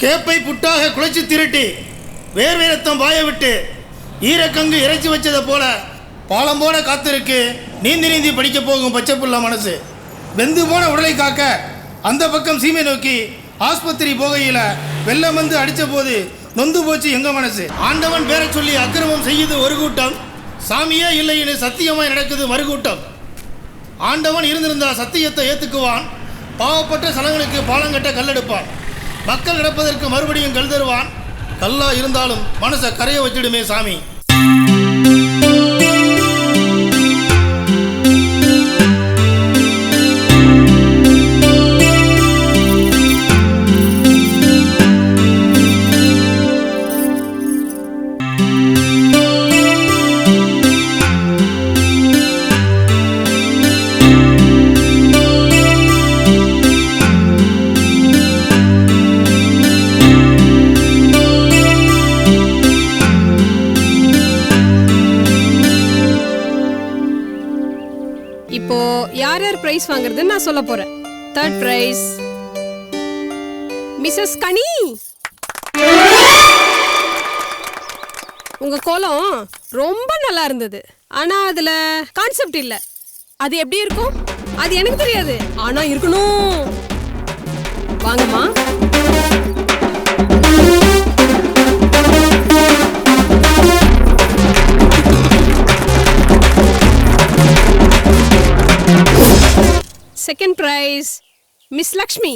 கேப்பை புட்டாக குழைச்சி திரட்டி வேர்வை ரத்தம் வாய விட்டு ஈரக்கங்கு இறைச்சி வச்சதை போல பாலம் போல காத்திருக்கு நீந்தி நீந்தி படிக்க போகும் பச்சை புள்ள மனசு. வெந்து போன உடலை காக்க அந்த பக்கம் சீமை நோக்கி ஆஸ்பத்திரி போகையில் வெள்ளம் வந்து அடித்த போது நொந்து போச்சு எங்க மனசு. ஆண்டவன் பேரை சொல்லி அக்கிரமம் செய்யுது ஒரு கூட்டம், சாமியே இல்லைன்னு சத்தியமாய் நடக்குது மறுகூட்டம். ஆண்டவன் இருந்திருந்தா சத்தியத்தை ஏற்றுக்குவான், பாவப்பட்ட சனங்களுக்கு பாலங்கட்ட கல்லெடுப்பான், மக்கள் கிடப்பதற்கு மறுபடியும் கல் தருவான். கல்லா இருந்தாலும் மனசை கரைய வச்சிடுமே சாமி. இப்போ யார் யார் பிரைஸ் வாங்குறதுன்னு நான் சொல்ல போறேன். தேர்ட் பிரைஸ் மிஸ்ஸஸ் கனி. உங்க கோலம் ரொம்ப நல்லா இருந்தது, ஆனா அதுல கான்செப்ட் இல்ல. அது எப்படி இருக்கும் அது எனக்கு தெரியாது, ஆனா இருக்கணும். வாங்கம்மா. Second prize miss Lakshmi.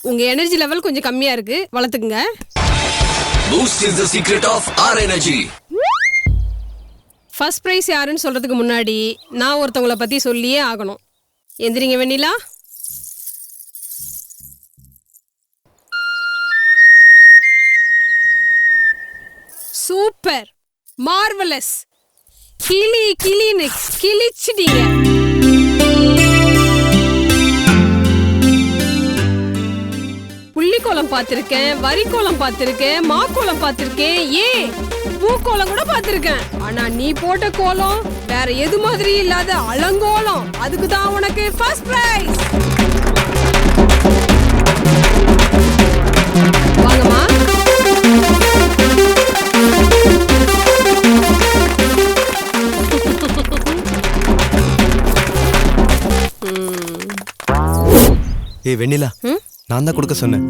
உங்க எனர்ஜி லெவல் கொஞ்சம் கம்மியா இருக்கு, வளர்த்துக்குங்க. Boost is the secret of our energy. First prize யாருன்னு சொல்றதுக்கு முன்னாடி நான் ஒருத்தவங்கள பத்தி சொல்லியே ஆகணும். எந்திரிங்க வெண்ணிலா. Super, marvellous, கிளின்னு கிழிச்சிட்டீங்க. புள்ளிக்கோலம் பார்த்திருக்கேன், வரிக்கோலம் பார்த்திருக்கேன், மாக்கோலம் பார்த்திருக்கேன், பூக்கோலம் கூட பார்த்திருக்கேன். ஆனா நீ போட்ட கோலம் வேற எது மாதிரி இல்லாத அலங்கோலம். அதுக்கு தான் உனக்கு ஃபர்ஸ்ட் பிரைஸ். வாங்கம்மா. ஏய் வெண்ணிலா, நான் தான் கொடுக்க சொன்னேன்.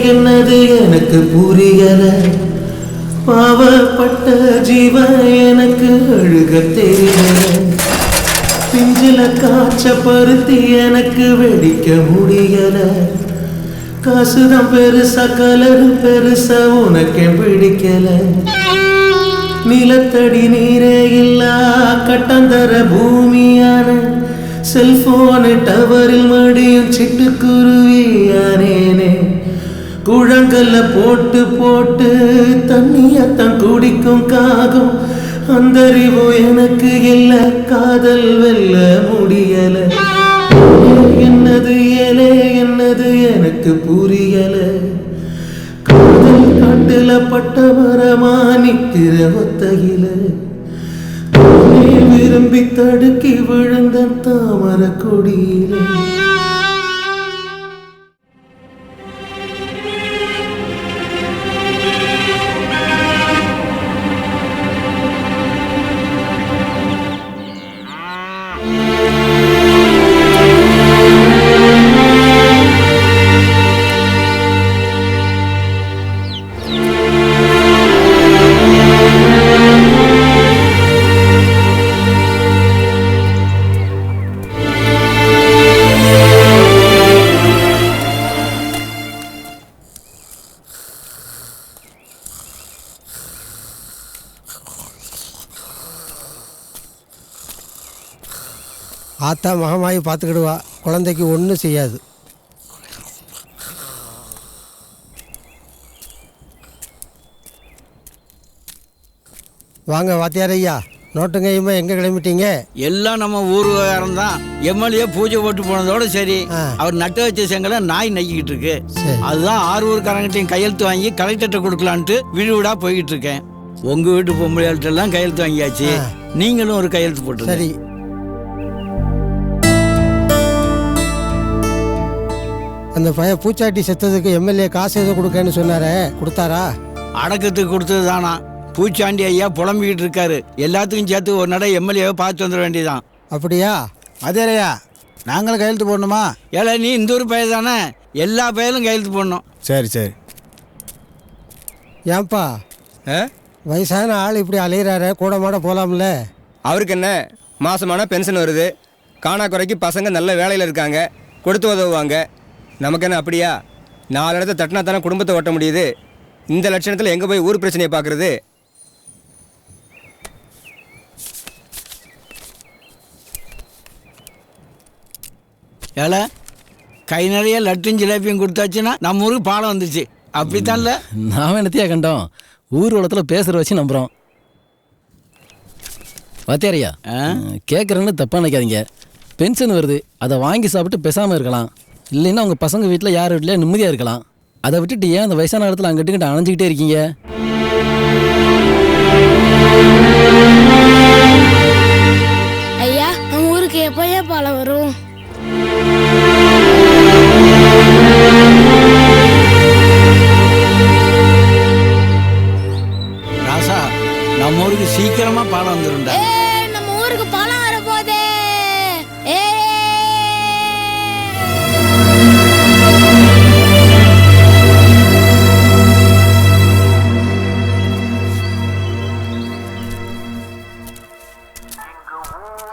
என்னது எனக்கு புரியல, பாவப்பட்ட ஜீவன் எனக்கு அழுக தெரியல, பிஞ்சில காய்ச்ச பருத்தி எனக்கு வெடிக்க முடியல, காசுதான் பெருசா கலரு பெருசா உனக்கே பிடிக்கல, நிலத்தடி நீரே இல்லா கட்டந்தர பூமியான செல்போனு டவரில் மடியும் சிட்டுக்குருவியானேனே, குழங்கல்ல போட்டு போட்டு தண்ணியத்தான் குடிக்கும் காகம் அந்தறிவு எனக்கு இல்ல, காதல் வெல்ல முடியல. என்னது ஏலே என்னது எனக்கு புரியல. காதல் காட்டுல பட்ட மரமா நிக்கிற ஒத்தையில விரும்பி தடுக்கி விழுந்த தாமர கொடியில. ஆத்தா மகமாயி பார்த்துக்கிடுவா, குழந்தைக்கு ஒன்றும் செய்யாது. வாங்க வாத்தியார் ஐயா, நோட்டுங்கையுமே எங்கே கிளம்பிட்டீங்க? எல்லாம் நம்ம ஊருக்காரன் தான். எம்எல்ஏ பூஜை போட்டு போனதோட சரி, அவர் நட்டு வச்ச செங்கலை நாய் நக்கிக்கிட்டு இருக்கு. அதுதான் 6 ஊருக்காரங்கிட்டையும் கையெழுத்து வாங்கி கலெக்டர்கிட்ட கொடுக்கலான்ட்டு வீடு வீடா போய்கிட்டு இருக்கேன். உங்க வீட்டு பொம்பளைகள்ட்ட எல்லாம் கையெழுத்து வாங்கியாச்சு, நீங்களும் ஒரு கையெழுத்து போட்டு. சரி. அந்த பையன் பூச்சாட்டி செத்ததுக்கு எம்எல்ஏ காசு எதுவும் கொடுக்கன்னு சொன்னாரே, கொடுத்தாரா? அடக்கத்துக்கு கொடுத்தது தானா? பூச்சாண்டி ஐயா புலம்பிக்கிட்டு இருக்காரு. எல்லாத்துக்கும் சேர்த்து ஒரு நடை எம்எல்ஏவை பார்த்து வந்துட வேண்டியதான். அப்படியா? அதேரையா, நாங்களும் கையெழுத்து போடணுமா? ஏல நீ இந்த ஒரு பையன் தானே, எல்லா பையலும் கையெழுத்து போடணும். சரி சரி. ஏன்பா வயசான ஆள் இப்படி அலையிறாரு, கூட மாட போகலாம்ல? அவருக்கு என்ன, மாதமான பென்ஷன் வருது, காணா குறைக்கு பசங்க நல்ல வேலையில் இருக்காங்க, கொடுத்து உதவுவாங்க. நமக்கு என்ன அப்படியா? 4 இடத்த தட்டினா தானே குடும்பத்தை ஓட்ட முடியுது. இந்த லட்சணத்தில் எங்கே போய் ஊர் பிரச்சனையை பார்க்குறது? ஏல கை நிறைய லட்டும் ஜிலேபியும் கொடுத்தாச்சுன்னா நம்ம ஊருக்கு பாலம் வந்துச்சு, அப்படித்தான் இல்லை? நாம என்னத்தையா கண்டோம், ஊர் உலகத்தில் பேசுகிற வச்சு நம்புகிறோம். வாத்தியாரையா, கேட்குறேன்னு தப்பாக நினைக்காதீங்க. பென்ஷன் வருது, அதை வாங்கி சாப்பிட்டு பேசாமல் இருக்கலாம். இல்லைன்னா உங்கள் பசங்க வீட்டில் யார் வீட்டில் நிம்மதியாக இருக்கலாம். அதை விட்டுட்டு ஏன் அந்த வயசான இடத்துல அங்கிட்டு அணைஞ்சிக்கிட்டே இருக்கீங்க? ஐயா, நம்ம ஊருக்கு எப்போயே பாலம் வரும்? ராசா, நம்ம ஊருக்கு சீக்கிரமா பாலம் வந்துருண்டா. நம்ம ஊருக்கு பாலம் வர போதே.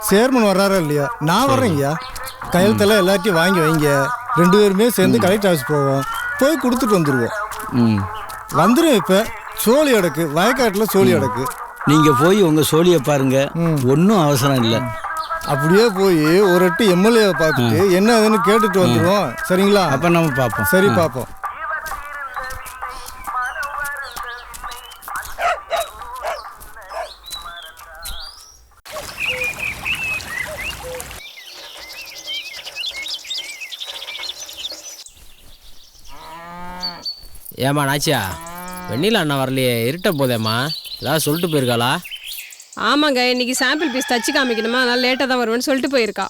சேர்மன் வர்றாரா இல்லையா? நான் வர்றேன் ஐயா. கையெழுத்தெல்லாம் எல்லாத்தையும் வாங்கி வைங்க. 2 பேருமே சேர்ந்து கலெக்டர் ஆஃபீஸ் போவோம், போய் கொடுத்துட்டு வந்துடுவோம். வந்துடும். இப்போ சோழி அடக்கு, வயக்காட்டில் சோழி அடக்கு. நீங்கள் போய் உங்கள் சோழியை பாருங்க, ஒன்றும் அவசரம் இல்லை. அப்படியே போய் ஒரு 8 எம்எல்ஏவை பார்த்துட்டு என்ன அதுன்னு கேட்டுட்டு வந்துடுவோம். சரிங்களா? அப்போ நம்ம பார்ப்போம். சரி, பார்ப்போம். ஏம்மா நாச்சியா, வெண்ணிலா அண்ணா வரலையே, இருட்ட போதேம்மா, ஏதாவது சொல்லிட்டு போயிருக்காளா? ஆமாங்க, இன்னைக்கு சாம்பிள் பீஸ் தச்சு காமிக்கணுமா, அதனால லேட்டாக தான் வருவேன்னு சொல்லிட்டு போயிருக்கா.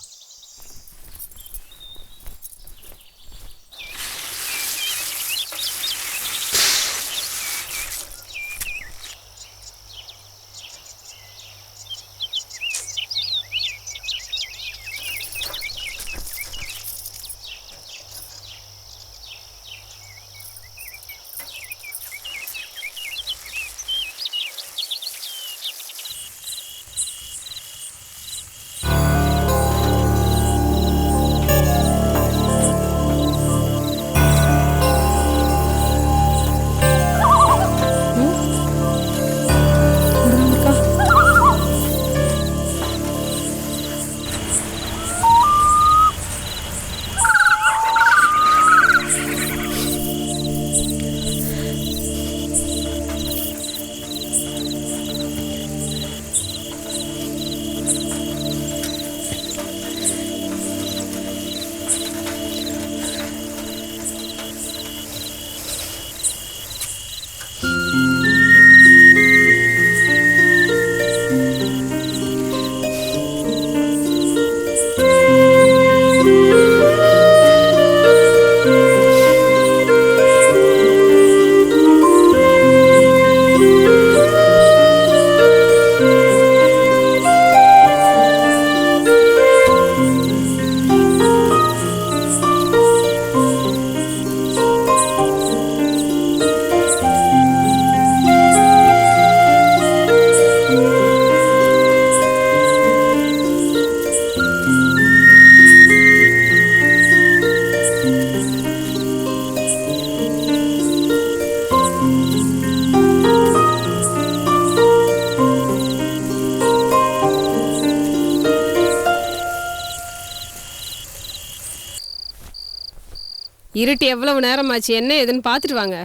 இருட்டு எவ்வளவு நேரமாச்சு, என்ன ஏதுன்னு பார்த்துட்டு வாங்க.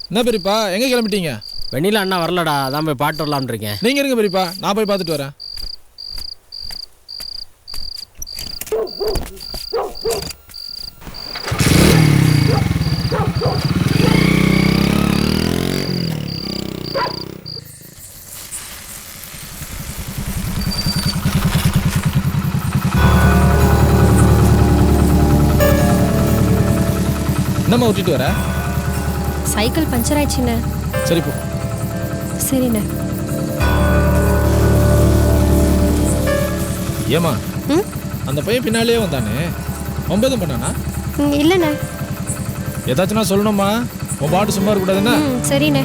என்ன பெரியப்பா எங்கே கிளம்பிட்டீங்க? வெண்ணிலா அண்ணா வரலடா, அதான் போய் பாட்டு வரலாம்னு இருக்கேன். நீங்கள் இருங்க பெரியப்பா, நான் போய் பார்த்துட்டு வரேன். என்னம்மா விட்டுட்டு வர? சைக்கிள் பஞ்சர் ஆயிடுச்சுண்ணே. சரி போ. சரிண்ணே. ஏமா அந்த பையன் பின்னாலே வந்தானே, ஒன்பதும் பண்ணானா? இல்லைண்ணே. ஏதாச்சும் நான் சொல்லணுமா? உன் பாட்டு சும்மா இருக்கக்கூடாதுன்னா? சரிண்ணே.